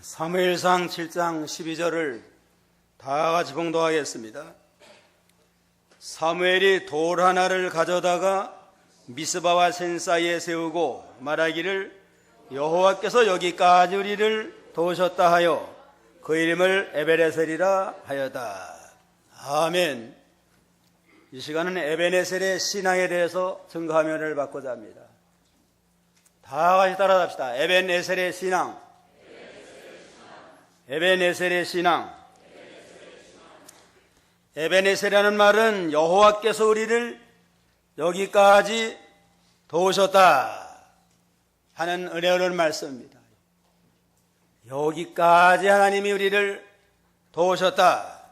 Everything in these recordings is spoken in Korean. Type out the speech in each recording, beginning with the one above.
사무엘상 7장 12절을 다 같이 봉독하겠습니다. 사무엘이 돌 하나를 가져다가 미스바와 센 사이에 세우고 말하기를 여호와께서 여기까지 우리를 도우셨다 하여 그 이름을 에베네셀이라 하였다. 아멘. 이 시간은 에베네셀의 신앙에 대해서 증거하면을 받고자 합니다. 다 같이 따라합시다. 에베네셀의 신앙. 에베네셀의 신앙. 에베네셀이라는 말은 여호와께서 우리를 여기까지 도우셨다 하는 은혜로운 말씀입니다. 여기까지 하나님이 우리를 도우셨다.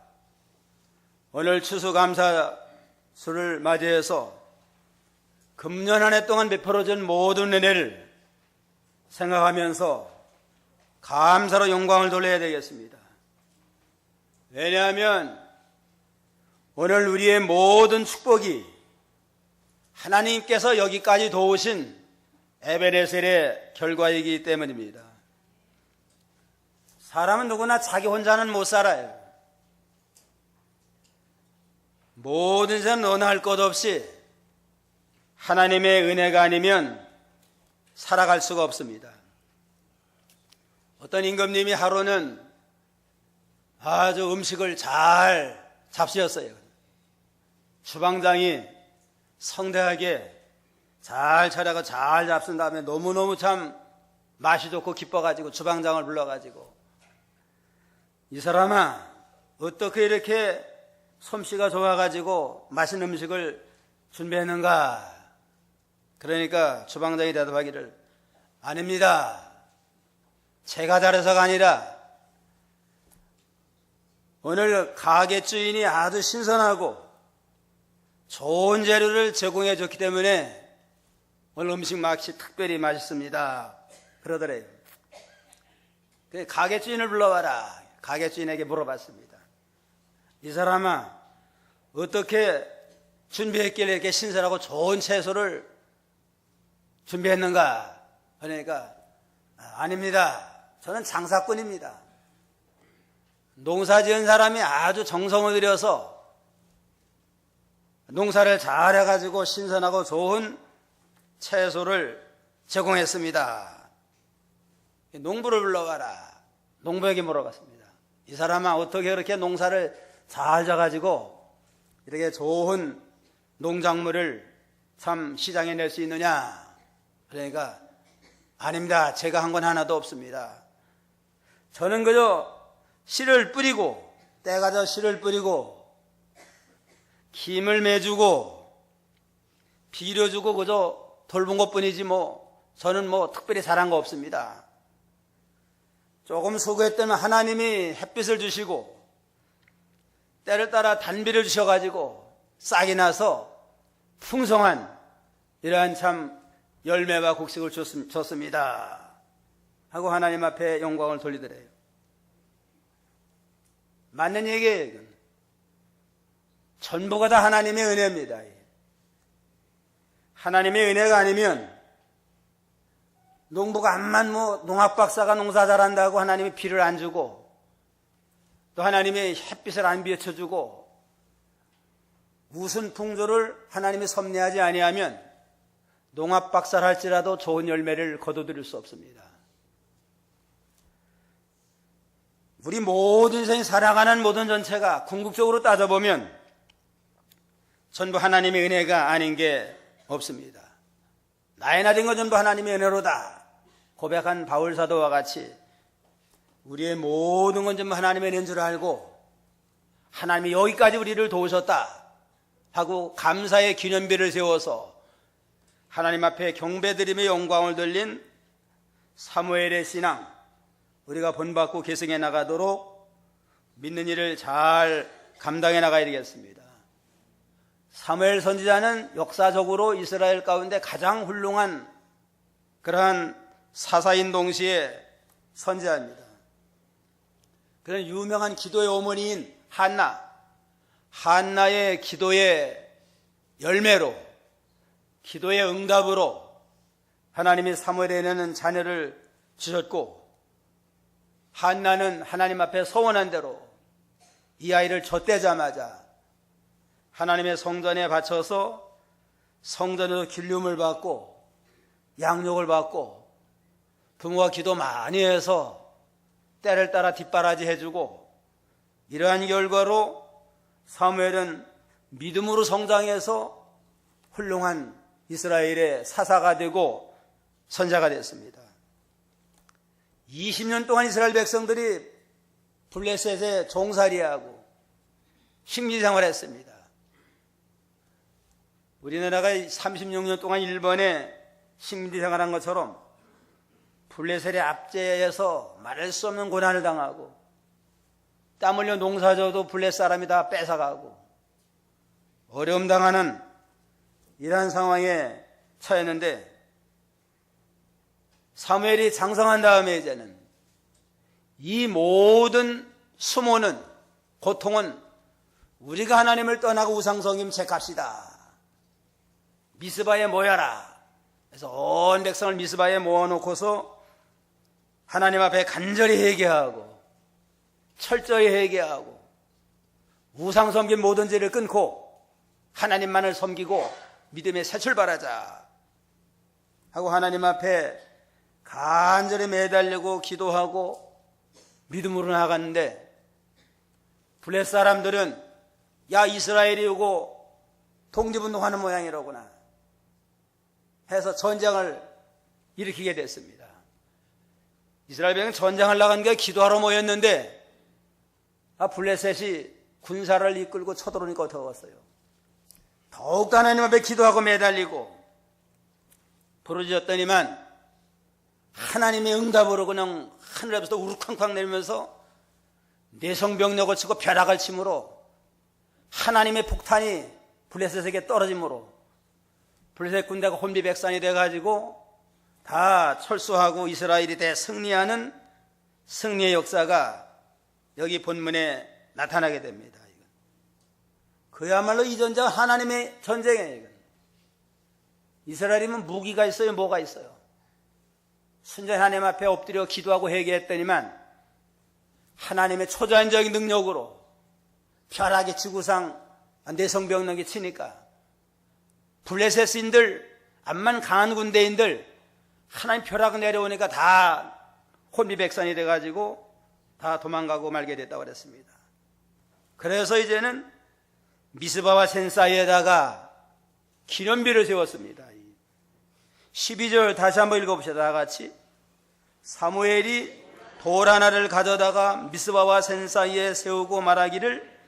오늘 추수감사수를 맞이해서 금년 한 해 동안 베풀어진 모든 은혜를 생각하면서 감사로 영광을 돌려야 되겠습니다. 왜냐하면 오늘 우리의 모든 축복이 하나님께서 여기까지 도우신 에베네셀의 결과이기 때문입니다. 사람은 누구나 자기 혼자는 못 살아요. 모든 사람 너나 할 것 없이 하나님의 은혜가 아니면 살아갈 수가 없습니다. 어떤 임금님이 하루는 아주 음식을 잘 잡수셨어요. 주방장이 성대하게 잘 차려가 잘 잡순 다음에 너무너무 참 맛이 좋고 기뻐가지고 주방장을 불러가지고 이 사람아 어떻게 이렇게 솜씨가 좋아가지고 맛있는 음식을 준비했는가? 그러니까 주방장이 대답하기를 아닙니다. 제가 잘해서가 아니라 오늘 가게 주인이 아주 신선하고 좋은 재료를 제공해 줬기 때문에 오늘 음식 맛이 특별히 맛있습니다. 그러더래요. 가게 주인을 불러와라. 가게 주인에게 물어봤습니다. 이 사람아 어떻게 준비했길래 이렇게 신선하고 좋은 채소를 준비했는가? 그러니까 아닙니다. 저는 장사꾼입니다. 농사 지은 사람이 아주 정성을 들여서 농사를 잘 해가지고 신선하고 좋은 채소를 제공했습니다. 농부를 불러가라. 농부에게 물어봤습니다. 이 사람아 어떻게 그렇게 농사를 잘 져가지고 이렇게 좋은 농작물을 참 시장에 낼 수 있느냐? 그러니까 아닙니다. 제가 한 건 하나도 없습니다. 저는 그저 씨를 뿌리고 때가 져 씨를 뿌리고 김을 매주고 비료주고 그저 돌본 것뿐이지 저는 특별히 잘한 거 없습니다. 조금 수고했다면 하나님이 햇빛을 주시고 때를 따라 단비를 주셔가지고 싹이 나서 풍성한 이러한 참 열매와 곡식을 줬습니다 하고 하나님 앞에 영광을 돌리더래요. 맞는 얘기예요. 이건. 전부가 다 하나님의 은혜입니다. 하나님의 은혜가 아니면 농부가 암만 농학박사가 농사 잘한다고 하나님이 비를 안 주고 또 하나님의 햇빛을 안 비춰주고 무슨 풍조를 하나님이 섭리하지 아니하면 농학박사를 할지라도 좋은 열매를 거둬들일 수 없습니다. 우리 모든 인생이 살아가는 모든 전체가 궁극적으로 따져보면 전부 하나님의 은혜가 아닌 게 없습니다. 나의 나된 건 전부 하나님의 은혜로다 고백한 바울 사도와 같이 우리의 모든 건 전부 하나님의 은혜인 줄 알고 하나님이 여기까지 우리를 도우셨다 하고 감사의 기념비를 세워서 하나님 앞에 경배드림의 영광을 돌린 사무엘의 신앙 우리가 본받고 계승해 나가도록 믿는 일을 잘 감당해 나가야 되겠습니다. 사무엘 선지자는 역사적으로 이스라엘 가운데 가장 훌륭한 그러한 사사인 동시에 선지자입니다. 그런 유명한 기도의 어머니인 한나의 기도의 열매로 기도의 응답으로 하나님이 사무엘에게는 자녀를 주셨고 한나는 하나님 앞에 서원한 대로 이 아이를 젖대자마자 하나님의 성전에 바쳐서 성전에서 길름을 받고 양육을 받고 부모가 기도 많이 해서 때를 따라 뒷바라지 해주고, 이러한 결과로 사무엘은 믿음으로 성장해서 훌륭한 이스라엘의 사사가 되고 선자가 됐습니다. 20년 동안 이스라엘 백성들이 블레셋에 종살이하고 식민생활했습니다. 우리나라가 36년 동안 일본에 식민생활한 것처럼 블레셋의 압제에서 말할 수 없는 고난을 당하고 땀 흘려 농사져도 블레셋 사람이 다 뺏어가고 어려움 당하는 이러한 상황에 처했는데, 사무엘이 장성한 다음에 이제는 이 모든 수모는, 고통은 우리가 하나님을 떠나고 우상성임 책합시다. 미스바에 모여라. 그래서 온 백성을 미스바에 모아놓고서 하나님 앞에 간절히 회개하고 철저히 회개하고 우상 섬긴 모든 죄를 끊고 하나님만을 섬기고 믿음에 새 출발하자 하고 하나님 앞에 간절히 매달리고 기도하고 믿음으로 나갔는데, 블레셋 사람들은 야, 이스라엘이 오고 독립운동하는 모양이로구나 해서 전쟁을 일으키게 됐습니다. 이스라엘 백성은 전쟁을 나간 게 기도하러 모였는데 블레셋이 군사를 이끌고 쳐들어오니까 어떠겠어요? 더욱더 하나님 앞에 기도하고 매달리고 부르짖었더니만 하나님의 응답으로 그냥 하늘에서 우르쾅쾅 내리면서 내성병력을 치고 벼락을 치므로 하나님의 폭탄이 블레셋에게 떨어지므로 블레셋 군대가 혼비백산이 돼가지고 다 철수하고 이스라엘이 대승리하는 승리의 역사가 여기 본문에 나타나게 됩니다. 그야말로 이 전쟁은 하나님의 전쟁이에요. 이스라엘이면 무기가 있어요? 뭐가 있어요? 순전히 하나님 앞에 엎드려 기도하고 회개했더니만 하나님의 초자연적인 능력으로 벼락의 지구상 내성병력이 치니까 블레셋인들, 암만 강한 군대인들 하나님 벼락 내려오니까 다 혼비백산이 돼가지고 다 도망가고 말게 됐다고 그랬습니다. 그래서 이제는 미스바와 센 사이에다가 기념비를 세웠습니다. 12절 다시 한번 읽어봅시다. 다 같이. 사무엘이 돌 하나를 가져다가 미스바와 센 사이에 세우고 말하기를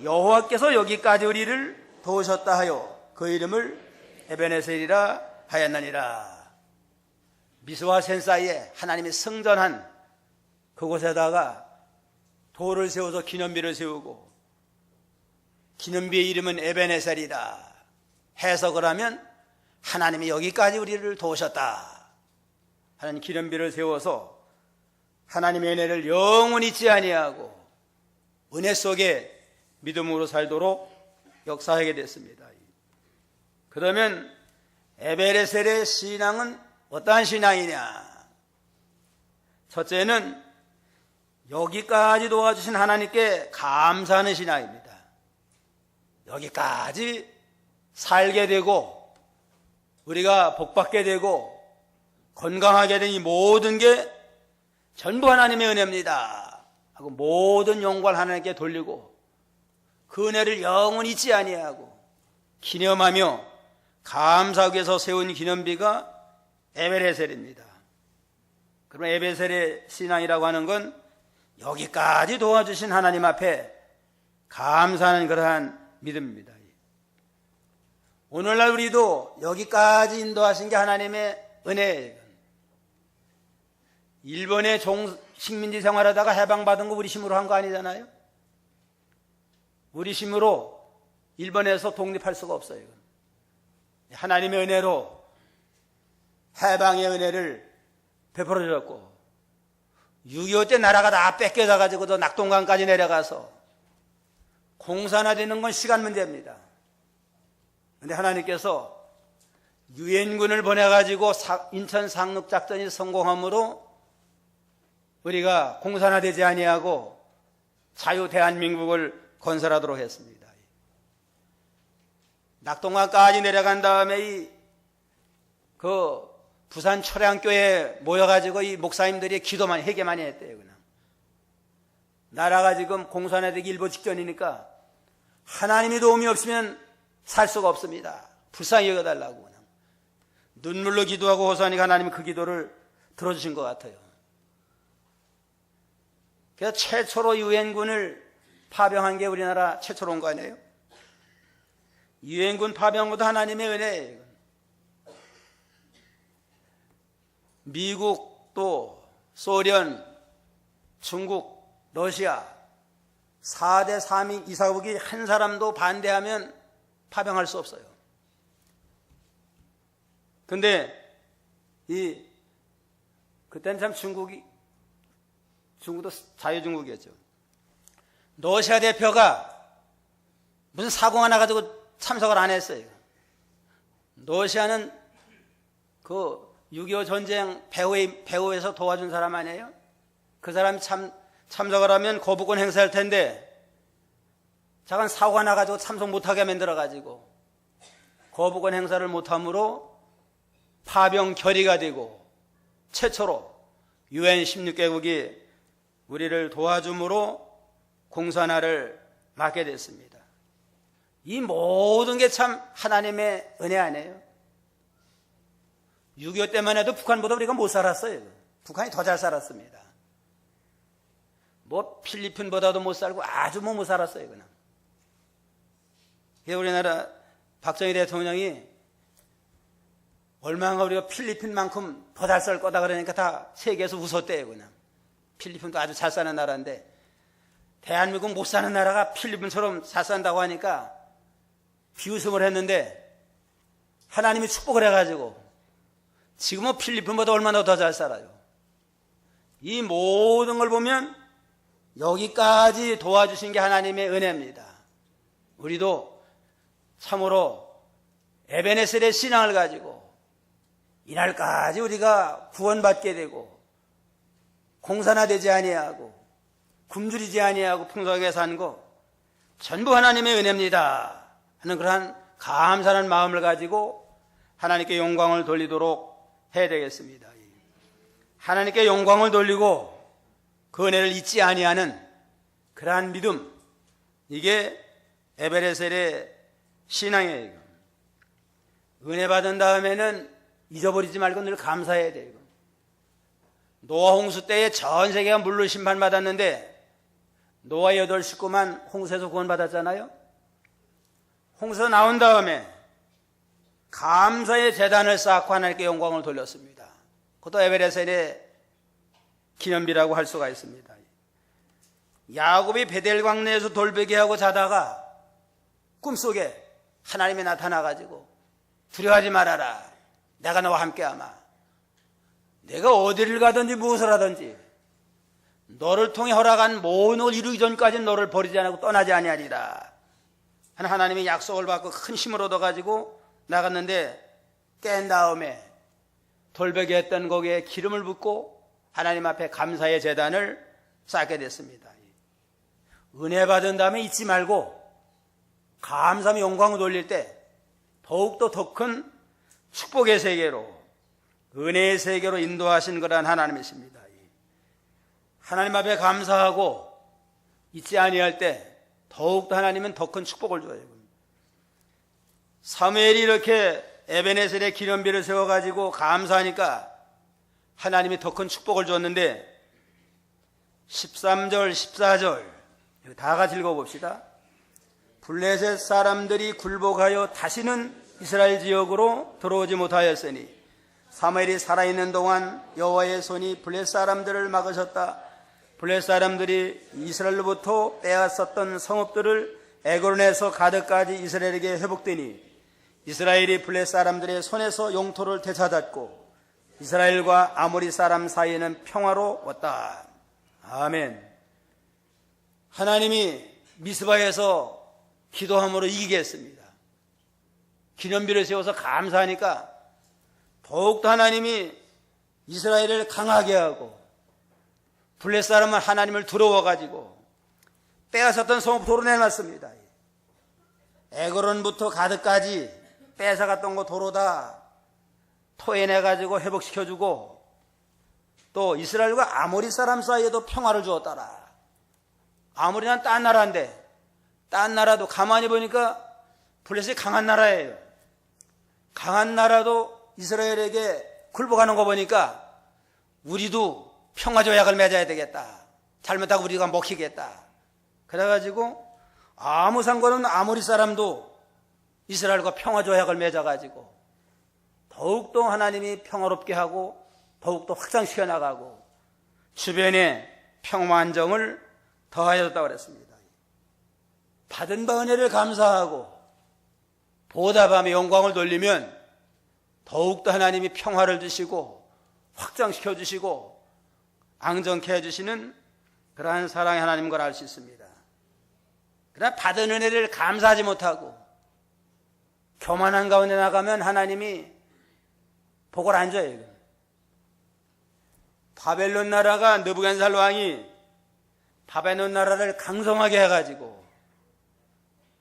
여호와께서 여기까지 우리를 도우셨다 하여 그 이름을 에베네셀이라 하였나니라. 미스바와 센 사이에 하나님이 성전한 그곳에다가 돌을 세워서 기념비를 세우고, 기념비의 이름은 에베네셀이다. 해석을 하면 하나님이 여기까지 우리를 도우셨다 하는 기념비를 세워서 하나님의 은혜를 영원히 잊지 아니하고 은혜 속에 믿음으로 살도록 역사하게 됐습니다. 그러면 에베네셀의 신앙은 어떠한 신앙이냐? 첫째는 여기까지 도와주신 하나님께 감사하는 신앙입니다. 여기까지 살게 되고 우리가 복받게 되고 건강하게 된 이 모든 게 전부 하나님의 은혜입니다 하고 모든 영광을 하나님께 돌리고 그 은혜를 영원히 잊지 아니하고 기념하며 감사하기 위해서 세운 기념비가 에베네셀입니다. 그러면 에베네셀의 신앙이라고 하는 건 여기까지 도와주신 하나님 앞에 감사하는 그러한 믿음입니다. 오늘날 우리도 여기까지 인도하신 게 하나님의 은혜예요. 일본의 식민지 생활하다가 해방받은 거 우리 힘으로 한 거 아니잖아요. 우리 힘으로 일본에서 독립할 수가 없어요. 하나님의 은혜로 해방의 은혜를 베풀어 주셨고 6.25 때 나라가 다 뺏겨져가지고도 낙동강까지 내려가서 공산화 되는 건 시간 문제입니다. 그런데 하나님께서 유엔군을 보내가지고 인천 상륙작전이 성공함으로 우리가 공산화되지 아니하고 자유 대한민국을 건설하도록 했습니다. 낙동강까지 내려간 다음에 그 부산 초량교에 모여가지고 이 목사님들이 기도만 회개 많이 했대요. 그냥 나라가 지금 공산화되기 일보 직전이니까 하나님의 도움이 없으면 살 수가 없습니다. 불쌍히 여겨달라고 그냥 눈물로 기도하고 호소하니까 하나님이 그 기도를 들어주신 것 같아요. 그래서 최초로 유엔군을 파병한 게 우리나라 최초로인 거 아니에요? 유엔군 파병한 것도 하나님의 은혜예요. 미국 또 소련, 중국, 러시아 4대 3위 이사국이 한 사람도 반대하면 파병할 수 없어요. 근데 그때는 참 중국도 자유중국이었죠. 러시아 대표가 무슨 사고가 나가지고 참석을 안 했어요. 러시아는 그 6.25 전쟁 배후에서 도와준 사람 아니에요? 그 사람이 참석을 하면 거부권 행사할 텐데 잠깐 사고가 나가지고 참석 못하게 만들어가지고 거부권 행사를 못함으로 파병 결의가 되고 최초로 UN 16개국이 우리를 도와줌으로 공산화를 막게 됐습니다. 이 모든 게 참 하나님의 은혜 아니에요? 6.25 때만 해도 북한보다 우리가 못 살았어요. 북한이 더 잘 살았습니다. 뭐 필리핀보다도 못 살고 아주 못 살았어요. 그냥. 우리나라 박정희 대통령이 얼마나 우리가 필리핀만큼 더 잘 살 거다 그러니까 다 세계에서 웃었대요. 그냥. 필리핀도 아주 잘 사는 나라인데 대한민국 못 사는 나라가 필리핀처럼 잘 산다고 하니까 비웃음을 했는데 하나님이 축복을 해가지고 지금은 필리핀보다 얼마나 더 잘 살아요. 이 모든 걸 보면 여기까지 도와주신 게 하나님의 은혜입니다. 우리도 참으로 에베네셀의 신앙을 가지고 이날까지 우리가 구원받게 되고 공산화되지 아니하고 굶주리지 아니하고 풍성하게 산 거 전부 하나님의 은혜입니다 하는 그러한 감사하는 마음을 가지고 하나님께 영광을 돌리도록 해야 되겠습니다. 하나님께 영광을 돌리고 그 은혜를 잊지 아니하는 그러한 믿음, 이게 에베레셀의 신앙이에요. 은혜 받은 다음에는 잊어버리지 말고 늘 감사해야 돼요. 노아 홍수 때에 전 세계가 물로 심판받았는데 노아 8 식구만 홍수에서 구원받았잖아요. 홍수에서 나온 다음에 감사의 제단을 쌓고 하나님께 영광을 돌렸습니다. 그것도 에베레셀의 기념비라고 할 수가 있습니다. 야곱이 베델 광야에서 돌베개하고 자다가 꿈속에 하나님이 나타나가지고 두려워하지 말아라. 내가 너와 함께하마. 내가 어디를 가든지 무엇을 하든지 너를 통해 허락한 모든 걸 이루기 전까지는 너를 버리지 않고 떠나지 아니하리라 하는 하나님의 약속을 받고 큰 힘을 얻어가지고 나갔는데 깬 다음에 돌베개 했던 거기에 기름을 붓고 하나님 앞에 감사의 제단을 쌓게 됐습니다. 은혜 받은 다음에 잊지 말고 감사하며 영광을 돌릴 때 더욱더 더 큰 축복의 세계로 은혜의 세계로 인도하신 거란 하나님이십니다. 하나님 앞에 감사하고 잊지 아니할 때 더욱더 하나님은 더 큰 축복을 줘요. 사무엘이 이렇게 에베네셀의 기념비를 세워가지고 감사하니까 하나님이 더 큰 축복을 줬는데 13절 14절 다 같이 읽어봅시다. 블레셋 사람들이 굴복하여 다시는 이스라엘 지역으로 들어오지 못하였으니 사무엘이 살아있는 동안 여호와의 손이 블레셋 사람들을 막으셨다. 블레셋 사람들이 이스라엘로부터 빼앗았던 성읍들을 에그론에서 가드까지 이스라엘에게 회복되니 이스라엘이 블레셋 사람들의 손에서 영토를 되찾았고 이스라엘과 아모리 사람 사이에는 평화로웠다. 아멘. 하나님이 미스바에서 기도함으로 이기게 했습니다. 기념비를 세워서 감사하니까 더욱더 하나님이 이스라엘을 강하게 하고 블레 사람은 하나님을 두려워가지고 빼앗았던 성읍 도로 내놨습니다. 에그론부터 가드까지 뺏어갔던 거 도로 다 토해내가지고 회복시켜주고, 또 이스라엘과 아모리 사람 사이에도 평화를 주었더라. 아모리는 딴 나라인데, 딴 나라도 가만히 보니까 블레셋이 강한 나라예요. 강한 나라도 이스라엘에게 굴복하는 거 보니까 우리도 평화조약을 맺어야 되겠다. 잘못하고 우리가 먹히겠다. 그래가지고 아무 상관없는 아모리 사람도 이스라엘과 평화조약을 맺어가지고 더욱더 하나님이 평화롭게 하고 더욱더 확장시켜 나가고 주변에 평화안정을 더하였다고 그랬습니다. 받은 바 은혜를 감사하고 보답하며 영광을 돌리면 더욱더 하나님이 평화를 주시고 확장시켜 주시고 앙정케 해주시는 그러한 사랑의 하나님인 걸 알 수 있습니다. 그러나 받은 은혜를 감사하지 못하고 교만한 가운데 나가면 하나님이 복을 안 줘요. 바벨론 나라가 느부갓네살 왕이 바벨론 나라를 강성하게 해가지고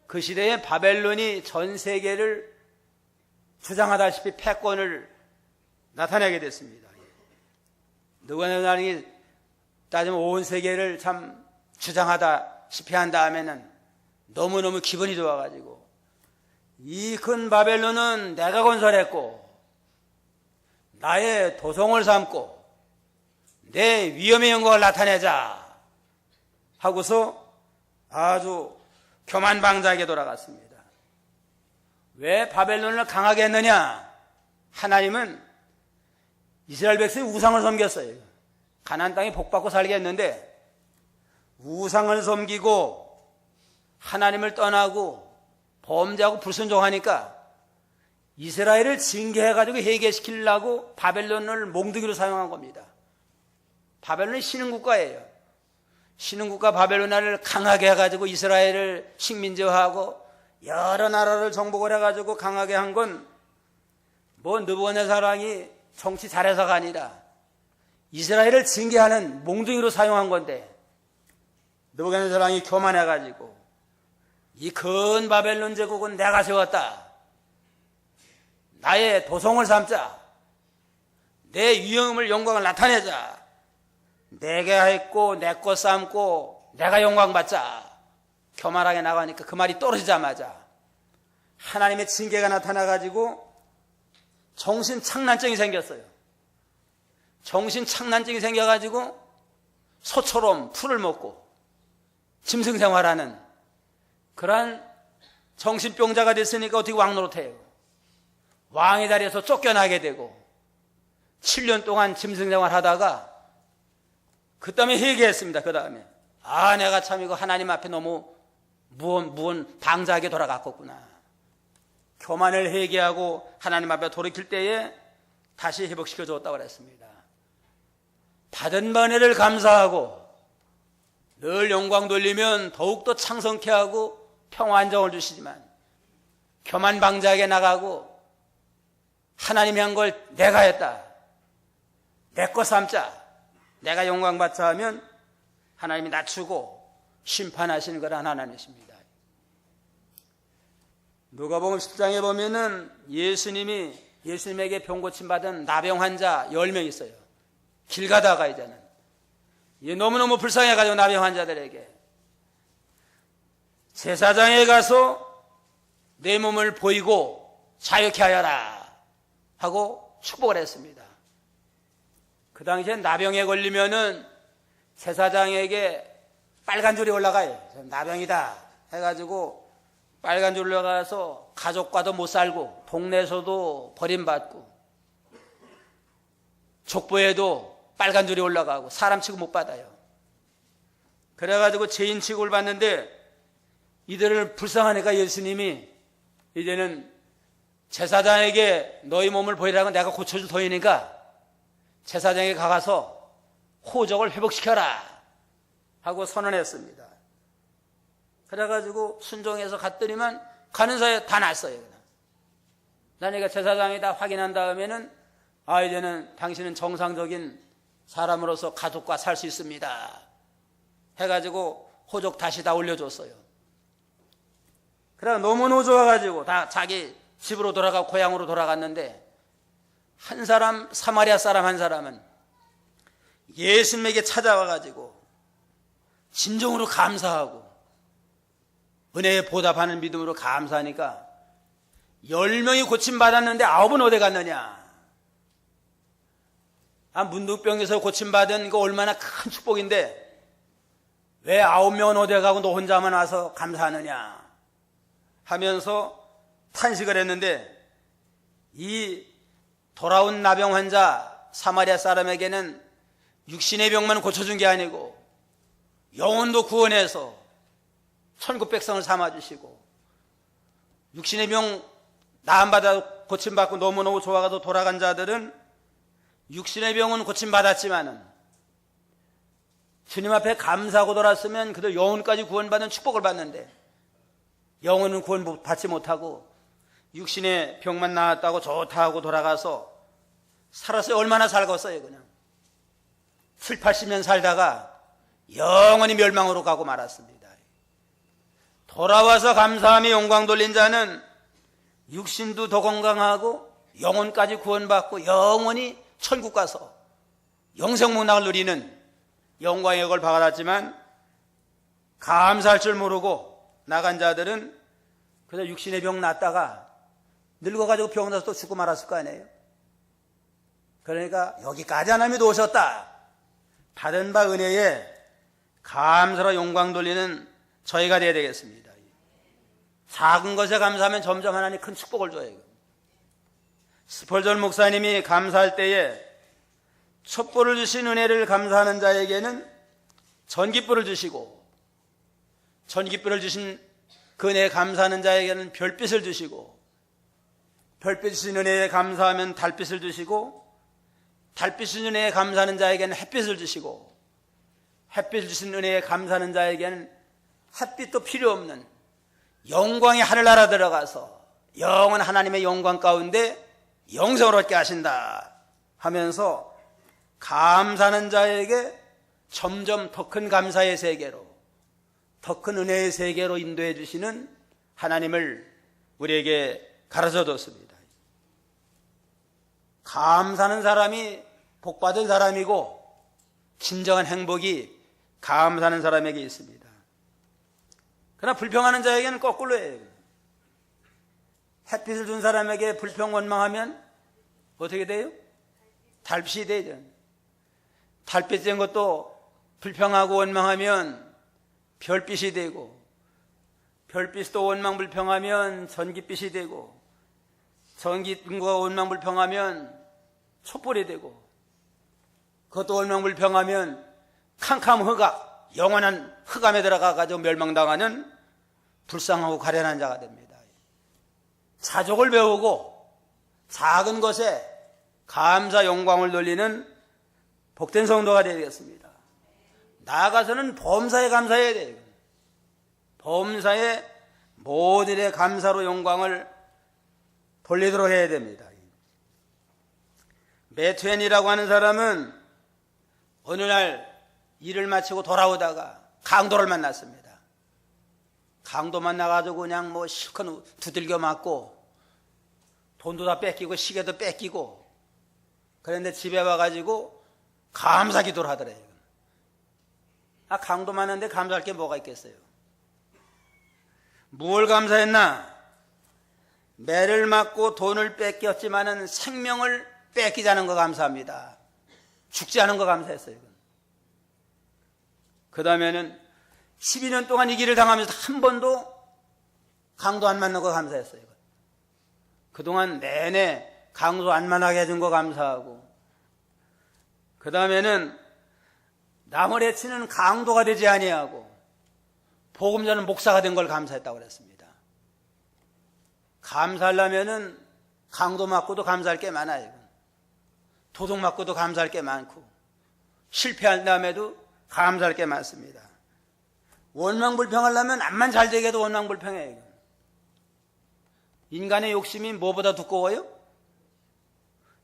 그 시대에 바벨론이 전 세계를 주장하다시피 패권을 나타내게 됐습니다. 느부갓네살이 따지면 온 세계를 참 주장하다시피 한 다음에는 너무너무 기분이 좋아가지고 이 큰 바벨론은 내가 건설했고 나의 도성을 삼고 내 위엄의 영광을 나타내자 하고서 아주 교만방자하게 돌아갔습니다. 왜 바벨론을 강하게 했느냐? 하나님은 이스라엘 백성이 우상을 섬겼어요. 가나안 땅에 복받고 살게 했는데 우상을 섬기고 하나님을 떠나고 범죄하고 불순종하니까 이스라엘을 징계해가지고 해결시키려고 바벨론을 몽둥이로 사용한 겁니다. 바벨론이 신흥국가예요. 신흥국가 바벨론을 강하게 해가지고 이스라엘을 식민지화하고 여러 나라를 정복을 해가지고 강하게 한 건 뭐 느부갓네살 왕이 정치 잘해서가 아니라 이스라엘을 징계하는 몽둥이로 사용한 건데 느부갓네살 왕이 교만해가지고 이 큰 바벨론 제국은 내가 세웠다. 나의 도성을 삼자. 내 위엄을 영광을 나타내자. 내가 했고 내 것 삼고 내가 영광 받자. 교만하게 나가니까 그 말이 떨어지자마자 하나님의 징계가 나타나가지고 정신착란증이 생겼어요. 정신착란증이 생겨가지고 소처럼 풀을 먹고 짐승생활하는 그러한 정신병자가 됐으니까 어떻게 왕 노릇해요. 왕의 자리에서 쫓겨나게 되고 7년 동안 짐승생활 하다가 그 다음에 회개했습니다. 그 다음에 내가 참 이거 하나님 앞에 너무 무언 방자하게 돌아갔겠구나. 교만을 회개하고 하나님 앞에 돌이킬 때에 다시 회복시켜 줬다고 그랬습니다. 받은 은혜를 감사하고 늘 영광 돌리면 더욱더 창성케 하고 평화 안정을 주시지만 교만방자하게 나가고 하나님이 한 걸 내가 했다. 내 거 삼자. 내가 영광 받자 하면 하나님이 낮추고 심판하시는 거란 하나님이십니다. 누가복음 10장에 보면은 예수님에게 병 고침 받은 나병 환자 10명 있어요. 길 가다가 이제는 너무너무 불쌍해가지고 나병 환자들에게 제사장에 가서 내 몸을 보이고 자유케 하여라 하고 축복을 했습니다. 그 당시에 나병에 걸리면은 제사장에게 빨간 줄이 올라가요. 나병이다 해가지고 빨간 줄 올라가서 가족과도 못 살고 동네에서도 버림받고 족보에도 빨간 줄이 올라가고 사람 취급 못 받아요. 그래가지고 죄인 취급을 받는데 이들을 불쌍하니까 예수님이 이제는 제사장에게 너희 몸을 보이라고 내가 고쳐줄 터이니까 제사장에게 가서 호적을 회복시켜라 하고 선언했습니다. 그래가지고 순종해서 갔더니만 가는 사이에 다 났어요. 나니까 제사장이 다 확인한 다음에는 이제는 당신은 정상적인 사람으로서 가족과 살 수 있습니다 해가지고 호적 다시 다 올려줬어요. 그래 너무너무 좋아가지고 다 자기 집으로 돌아가고 고향으로 돌아갔는데, 한 사람, 사마리아 사람 한 사람은 예수님에게 찾아와가지고 진정으로 감사하고 은혜에 보답하는 믿음으로 감사하니까 10명이 고침받았는데 9은 어디 갔느냐. 문득병에서 고침받은 이거 얼마나 큰 축복인데 왜 9명은 어디 가고 너 혼자만 와서 감사하느냐 하면서 탄식을 했는데, 이 돌아온 나병 환자 사마리아 사람에게는 육신의 병만 고쳐준 게 아니고 영혼도 구원해서 천국 백성을 삼아주시고, 육신의 병 나음받아 고침받고 너무너무 좋아가서 돌아간 자들은 육신의 병은 고침받았지만은 주님 앞에 감사하고 돌았으면 그들 영혼까지 구원받는 축복을 받는데, 영혼은 구원 받지 못하고 육신의 병만 나았다고 좋다 하고 돌아가서 살았어요. 얼마나 살겠어요. 그냥 7, 80년 살다가 영원히 멸망으로 가고 말았습니다. 돌아와서 감사하며 영광 돌린 자는 육신도 더 건강하고 영혼까지 구원받고 영원히 천국 가서 영생문학을 누리는 영광의 역을 받았지만, 감사할 줄 모르고 나간 자들은 그저 육신의 병 났다가 늙어가지고 병 나서 또 죽고 말았을 거 아니에요. 그러니까 여기까지 하나님이 오셨다. 받은 바 은혜에 감사로 영광 돌리는 저희가 되어야 되겠습니다. 작은 것에 감사하면 점점 하나님 큰 축복을 줘요. 스펄전 목사님이 감사할 때에 촛불을 주신 은혜를 감사하는 자에게는 전깃불을 주시고, 전깃불을 주신 그 은혜에 감사하는 자에게는 별빛을 주시고, 별빛 주신 은혜에 감사하면 달빛을 주시고, 달빛 주신 은혜에 감사하는 자에게는 햇빛을 주시고, 햇빛을 주신 은혜에 감사하는 자에게는 햇빛도 필요 없는 영광의 하늘나라 들어가서 영원 하나님의 영광 가운데 영생을 얻게 하신다 하면서, 감사하는 자에게 점점 더 큰 감사의 세계로, 더 큰 은혜의 세계로 인도해 주시는 하나님을 우리에게 가르쳐 줬습니다. 감사하는 사람이 복받은 사람이고, 진정한 행복이 감사하는 사람에게 있습니다. 그러나 불평하는 자에게는 거꾸로예요. 햇빛을 준 사람에게 불평 원망하면 어떻게 돼요? 달빛이 되죠. 달빛 된 것도 불평하고 원망하면 별빛이 되고, 별빛도 원망 불평하면 전깃빛이 되고, 전깃과 원망 불평하면 촛불이 되고, 그것도 원망 불평하면 캄캄 흑암, 영원한 흑암에 들어가가지고 멸망당하는 불쌍하고 가련한 자가 됩니다. 자족을 배우고 작은 것에 감사 영광을 돌리는 복된 성도가 되겠습니다. 나아가서는 범사에 감사해야 돼요. 범사에 모든 일에 감사로 영광을 돌리도록 해야 됩니다. 매트웬이라고 하는 사람은 어느 날 일을 마치고 돌아오다가 강도를 만났습니다. 강도 만나가지고 그냥 뭐 실컷 두들겨 맞고 돈도 다 뺏기고 시계도 뺏기고, 그런데 집에 와가지고 감사 기도를 하더래요. 강도 많은데 감사할 게 뭐가 있겠어요? 뭘 감사했나? 매를 맞고 돈을 뺏겼지만은 생명을 뺏기지 않은 거 감사합니다. 죽지 않은 거 감사했어요. 그 다음에는 12년 동안 이 길을 당하면서 한 번도 강도 안 만난 거 감사했어요. 그동안 내내 강도 안 만나게 해준 거 감사하고, 그 다음에는 남을 해치는 강도가 되지 아니하고 복음 전하는 목사가 된 걸 감사했다고 그랬습니다. 감사하려면은 강도 맞고도 감사할 게 많아요. 도둑 맞고도 감사할 게 많고, 실패한 다음에도 감사할 게 많습니다. 원망불평하려면 암만 잘 되게 해도 원망불평해요. 인간의 욕심이 뭐보다 두꺼워요?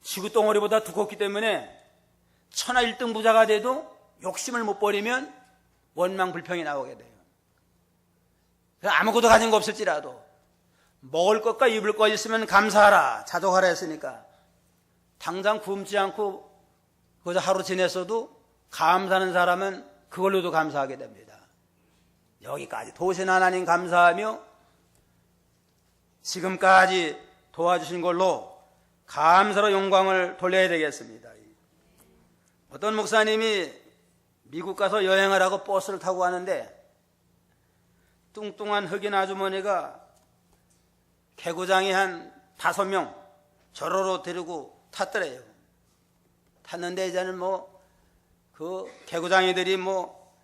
지구덩어리보다 두껍기 때문에 천하 1등 부자가 돼도 욕심을 못 버리면 원망 불평이 나오게 돼요. 아무것도 가진 거 없을지라도 먹을 것과 입을 것 있으면 감사하라, 자족하라 했으니까 당장 굶지 않고 그저 하루 지냈어도 감사하는 사람은 그걸로도 감사하게 됩니다. 여기까지 도신 하나님 감사하며 지금까지 도와주신 걸로 감사로 영광을 돌려야 되겠습니다. 어떤 목사님이 미국 가서 여행을 하고 버스를 타고 가는데 뚱뚱한 흑인 아주머니가 개구장이 한 5명 저러로 데리고 탔더래요. 탔는데 이제는 그 개구장이들이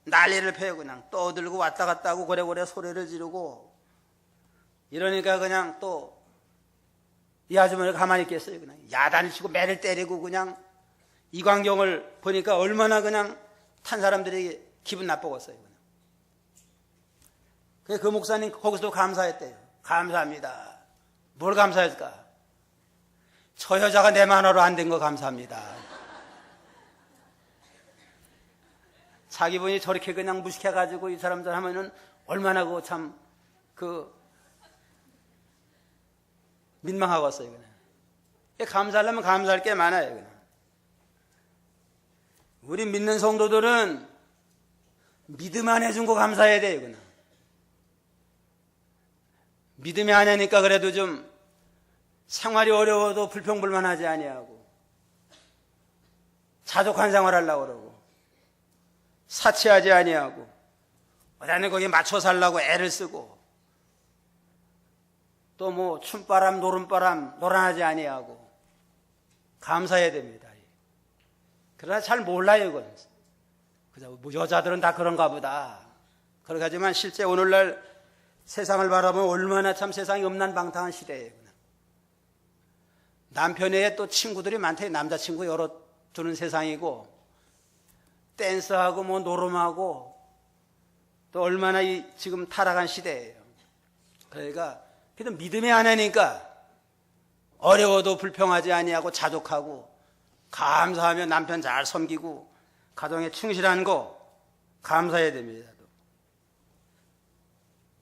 난리를 펴요. 그냥 떠들고 왔다 갔다 하고 고래고래 소리를 지르고 이러니까 그냥 또 이 아주머니가 가만히 있겠어요. 그냥 야단을 치고 매를 때리고 그냥 이 광경을 보니까 얼마나 그냥 탄 사람들이 기분 나쁘겠어요. 그래서 그 목사님 거기서도 감사했대요. 감사합니다. 뭘 감사했을까? 저 여자가 내 만화로 안 된 거 감사합니다. 자기분이 저렇게 그냥 무식해가지고 이 사람들 하면은 얼마나 민망하겠어요. 그냥. 감사하려면 감사할 게 많아요. 그냥. 우리 믿는 성도들은 믿음 안 해준 거 감사해야 돼요. 그냥. 믿음이 안 하니까 그래도 좀 생활이 어려워도 불평불만하지 아니하고 자족한 생활하려고 그러고 사치하지 아니하고 어디는 거기에 맞춰 살라고 애를 쓰고 또 춤바람 노름바람 노란하지 아니하고 감사해야 됩니다. 그러나 잘 몰라요. 이건 그죠? 여자들은 다 그런가 보다. 그렇게 하지만 실제 오늘날 세상을 바라보면 얼마나 참 세상이 음란방탕한 시대예요. 남편의 또 친구들이 많대요. 남자친구 여러 두는 세상이고 댄스하고 노름하고 또 얼마나 지금 타락한 시대예요. 그러니까 그래도 믿음이 안 하니까 어려워도 불평하지 아니하고 자족하고 감사하며 남편 잘 섬기고 가정에 충실한 거 감사해야 됩니다.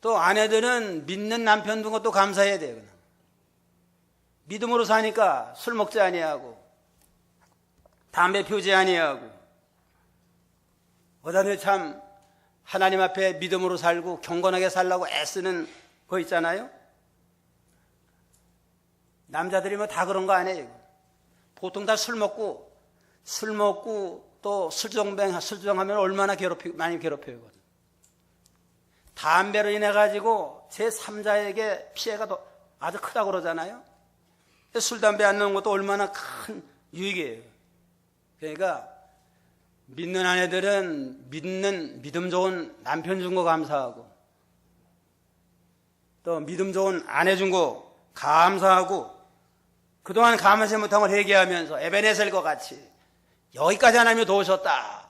또 아내들은 믿는 남편 둔 것도 감사해야 돼요. 그냥. 믿음으로 사니까 술 먹지 아니하고 담배 피우지 아니하고 어다니 참 하나님 앞에 믿음으로 살고 경건하게 살라고 애쓰는 거 있잖아요. 남자들이 다 그런 거 아니에요. 보통 다 술 먹고 또 술정하면 얼마나 많이 괴롭혀요. 담배로 인해 가지고 제3자에게 피해가 아주 크다고 그러잖아요. 술, 담배 안 넣는 것도 얼마나 큰 유익이에요. 그러니까 믿는 아내들은 믿음 좋은 남편 준 거 감사하고 또 믿음 좋은 아내 준 거 감사하고 그동안 감하지 못한 걸 회개하면서 에베네셀과 같이 여기까지 하나님이 도우셨다.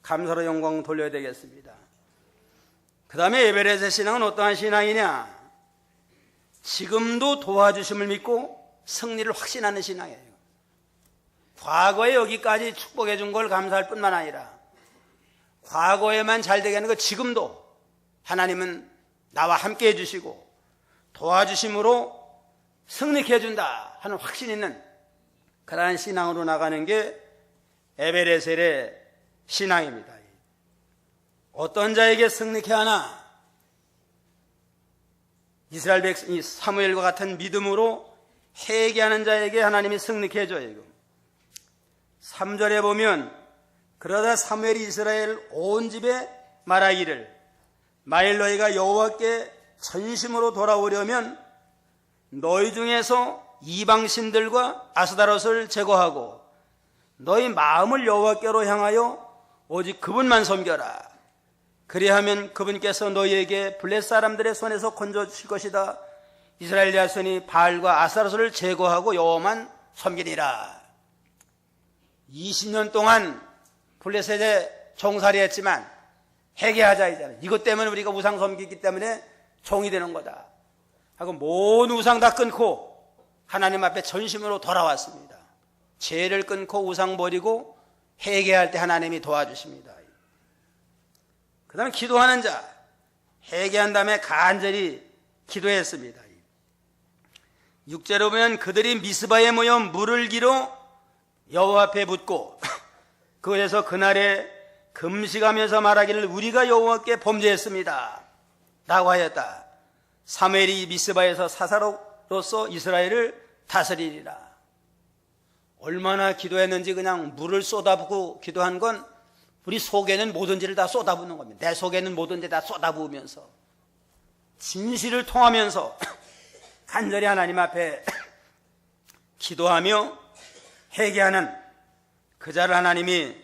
감사로 영광 돌려야 되겠습니다. 그 다음에 에베네셀 신앙은 어떠한 신앙이냐? 지금도 도와주심을 믿고 승리를 확신하는 신앙이에요. 과거에 여기까지 축복해 준 걸 감사할 뿐만 아니라 과거에만 잘 되게 하는 거 지금도 하나님은 나와 함께 해주시고 도와주심으로 승리케 해준다 하는 확신 있는 그러한 신앙으로 나가는 게 에베레셀의 신앙입니다. 어떤 자에게 승리케 하나? 이스라엘 백성 사무엘과 같은 믿음으로 회개하는 자에게 하나님이 승리케 해줘요. 3절에 보면 그러다 사무엘이 이스라엘 온 집에 말하기를 만일 너희가 여호와께 전심으로 돌아오려면 너희 중에서 이방신들과 아스다롯을 제거하고 너희 마음을 여호와께로 향하여 오직 그분만 섬겨라. 그리하면 그분께서 너희에게 블레 사람들의 손에서 건져주실 것이다. 이스라엘 자손이 바알과 아스타롯을 제거하고 여호와만 섬기니라. 20년 동안 블레셋에 종살이 했지만 회개하자 이잖아요. 이것 때문에 우리가 우상 섬기기 때문에 종이 되는 거다 하고 모든 우상 다 끊고 하나님 앞에 전심으로 돌아왔습니다. 죄를 끊고 우상 버리고 회개할 때 하나님이 도와주십니다. 그 다음에 기도하는 자, 회개한 다음에 간절히 기도했습니다. 6절에 보면 그들이 미스바에 모여 물을 기로 여호와 앞에 묻고 그에서 그날에 금식하면서 말하기를 우리가 여호와께 범죄했습니다 라고 하였다. 사무엘이 미스바에서 사사로서 이스라엘을 다스리리라. 얼마나 기도했는지 그냥 물을 쏟아붓고 기도한 건 우리 속에는 모든지를 다 쏟아붓는 겁니다. 내 속에는 모든지 다 쏟아부으면서 진실을 통하면서 간절히 하나님 앞에 기도하며 회개하는 그 자를 하나님이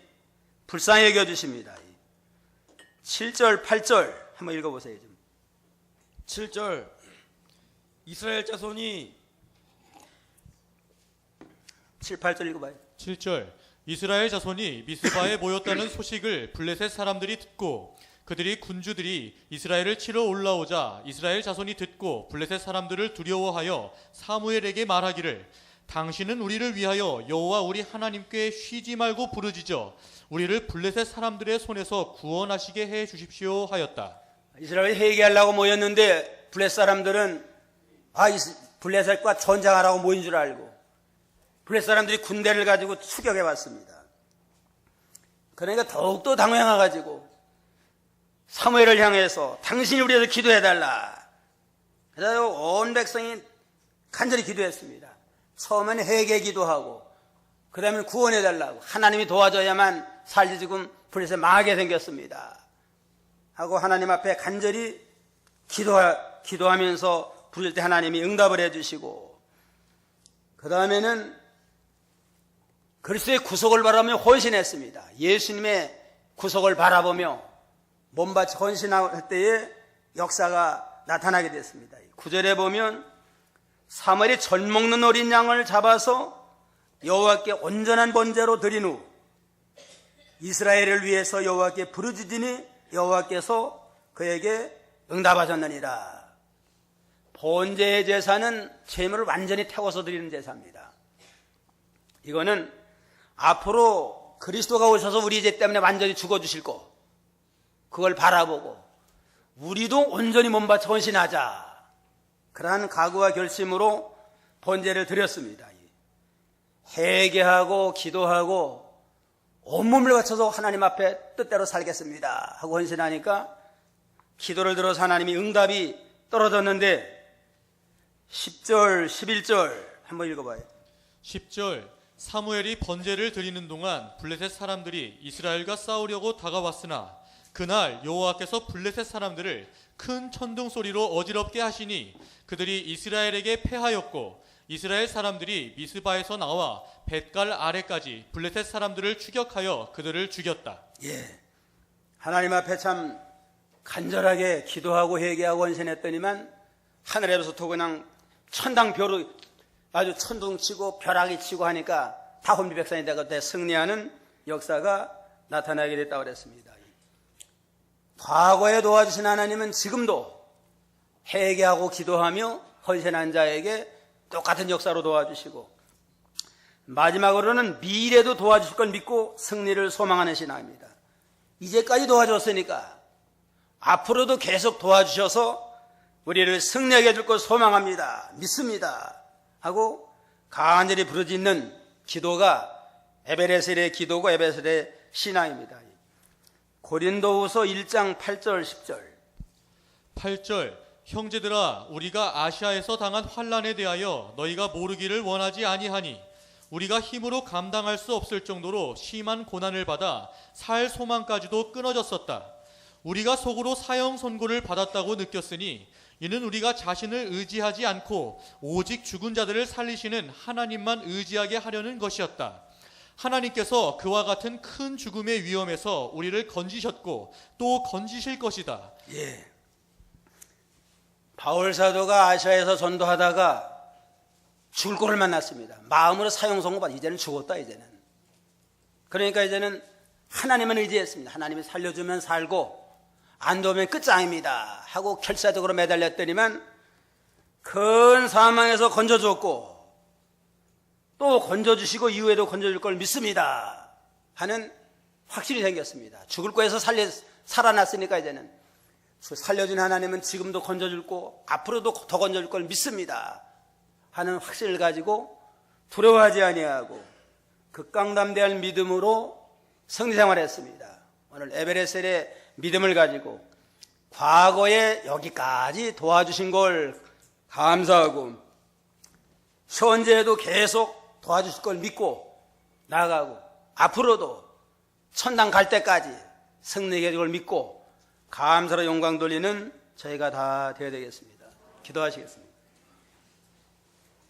불쌍히 여겨주십니다. 7절 8절 한번 읽어보세요. 7절 이스라엘 자손이 7, 8절 읽어봐요. 7절 이스라엘 자손이 미스바에 모였다는 소식을 블레셋 사람들이 듣고 그들이 군주들이 이스라엘을 치러 올라오자 이스라엘 자손이 듣고 블레셋 사람들을 두려워하여 사무엘에게 말하기를 당신은 우리를 위하여 여호와 우리 하나님께 쉬지 말고 부르짖어 우리를 블레셋 사람들의 손에서 구원하시게 해 주십시오 하였다. 이스라엘이 회개하려고 모였는데 블레셋 사람들은 블레셋과 전쟁하라고 모인 줄 알고 블레셋 사람들이 군대를 가지고 추격해 왔습니다. 그러니까 더욱더 당황해가지고 사무엘을 향해서 당신이 우리에서 기도해달라. 그래서 온 백성이 간절히 기도했습니다. 처음에는 회개 기도하고 그 다음에 구원해달라고 하나님이 도와줘야만 살지 지금 블레셋 망하게 생겼습니다 하고 하나님 앞에 간절히 기도하면서 부를 때 하나님이 응답을 해주시고 그 다음에는 그리스도의 구속을 바라보며 헌신했습니다. 예수님의 구속을 바라보며 몸바쳐 헌신할 때에 역사가 나타나게 됐습니다. 9절에 보면 사무엘이 젖 먹는 어린 양을 잡아서 여호와께 온전한 번제로 드린 후 이스라엘을 위해서 여호와께 부르짖으니 여호와께서 그에게 응답하셨느니라. 번제의 제사는 재물을 완전히 태워서 드리는 제사입니다. 이거는 앞으로 그리스도가 오셔서 우리 죄 때문에 완전히 죽어주실 거 그걸 바라보고 우리도 온전히 몸바쳐 헌신하자 그러한 각오와 결심으로 번제를 드렸습니다. 회개하고 기도하고 온몸을 바쳐서 하나님 앞에 뜻대로 살겠습니다 하고 헌신하니까 기도를 들어서 하나님이 응답이 떨어졌는데 10절 11절 한번 읽어봐요. 10절 사무엘이 번제를 드리는 동안 블레셋 사람들이 이스라엘과 싸우려고 다가왔으나 그날 여호와께서 블레셋 사람들을 큰 천둥 소리로 어지럽게 하시니 그들이 이스라엘에게 패하였고 이스라엘 사람들이 미스바에서 나와 벳갈 아래까지 블레셋 사람들을 추격하여 그들을 죽였다. 하나님 앞에 참 간절하게 기도하고 회개하고 헌신했더니만 하늘에서부터 그냥 천당벼로 아주 천둥치고 벼락이 치고 하니까 다 혼비백산이 되고 승리하는 역사가 나타나게 됐다고 그랬습니다. 과거에 도와주신 하나님은 지금도 회개하고 기도하며 헌신한 자에게 똑같은 역사로 도와주시고 마지막으로는 미래도 도와주실 걸 믿고 승리를 소망하는 신앙입니다. 이제까지 도와줬으니까 앞으로도 계속 도와주셔서 우리를 승리하게 해줄 걸 소망합니다. 믿습니다. 하고 간절히 부르짖는 기도가 에베레셀의 기도고 에베레셀의 신앙입니다. 고린도후서 1장 8절 10절 8절 형제들아 우리가 아시아에서 당한 환난에 대하여 너희가 모르기를 원하지 아니하니 우리가 힘으로 감당할 수 없을 정도로 심한 고난을 받아 살 소망까지도 끊어졌었다. 우리가 속으로 사형 선고를 받았다고 느꼈으니 이는 우리가 자신을 의지하지 않고 오직 죽은 자들을 살리시는 하나님만 의지하게 하려는 것이었다. 하나님께서 그와 같은 큰 죽음의 위험에서 우리를 건지셨고 또 건지실 것이다. 바울 사도가 아시아에서 전도하다가 죽을 꼴을 만났습니다. 마음으로 사형 선고받아 이제는 죽었다. 이제는 그러니까 이제는 하나님을 의지했습니다. 하나님이 살려주면 살고 안 도우면 끝장입니다 하고 결사적으로 매달렸더니만 큰 사망에서 건져줬고 또 건져주시고 이후에도 건져줄 걸 믿습니다 하는 확신이 생겼습니다. 죽을 거에서 살아났으니까 이제는 살려준 하나님은 지금도 건져줄 거, 앞으로도 더 건져줄 걸 믿습니다 하는 확신을 가지고 두려워하지 아니하고 극강담대한 믿음으로 승리생활했습니다. 오늘 에베레셀의 믿음을 가지고 과거에 여기까지 도와주신 걸 감사하고 현재에도 계속 도와주실 걸 믿고 나아가고 앞으로도 천당 갈 때까지 승리의 걸 믿고 감사로 영광 돌리는 저희가 다 되어야 되겠습니다. 기도하시겠습니다.